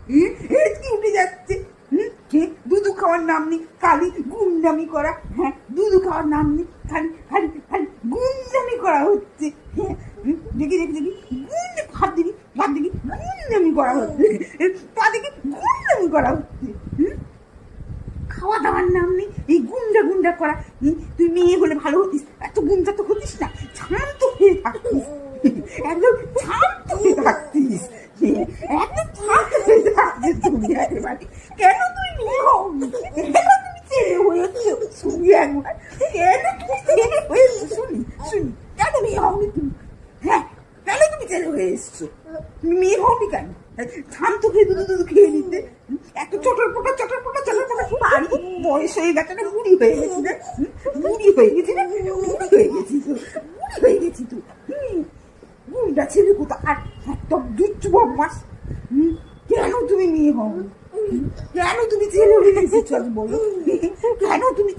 কি উঠে যাচ্ছে। দুধু খাওয়ার নাম নেই, খালি গুন্ডামি করা। হ্যাঁ, দুধু খাওয়ার নাম নেই, খালি খালি খালি গুন্ডামি করা হচ্ছে। হ্যাঁ, দেখি দেখি দেখি হাত দিবি হাত দিবি গুন্ডামি করা হচ্ছে, পা দেখি গুন্ডামি করা হচ্ছে। খাওয়া দাওয়ার নাম নেই, এই গুন্ডা গুন্ডা করা। তুই মেয়ে হলে ভালো হতিস, এত গুন্ডা তো হতিস না, শান্ত হয়ে থাকতিস, একদম শান্ত হয়ে থাকতিস, একদম শান্ত হয়ে থাকতিস তুমি একেবারে। কেন তুই মেয়ে হওনি? কেন তুমি ছেলে হয়েছো? শুনি একবার, কেন তুমি ছেলে হয়েছো? শুনি শুনি, কেন মেয়ে হওনি তুমি? হ্যাঁ, কেন তুমি ছেলে হয়ে এসছো? তুমি মেয়ে হওনি কেন? শান্ত খেয়ে দুধু দুধু খেয়ে নিতে, এত চটর পোটা চটর পোটা চটর পোটা। বাড়ি বয়স হয়ে গেছে না, বুড়ি হয়ে গেছি না, বুড়ি হয়ে গেছি না, বুড়ি হয়ে গেছি তো, বুড়ি হয়ে গেছি তো। বুড়িটা ছেলে কোথায় আর একদম দুচ্ছ বদমাস। কেন তুমি মেয়ে হও? কেন তুমি ছেলে হয়ে এসেছো বলো? কেন তুমি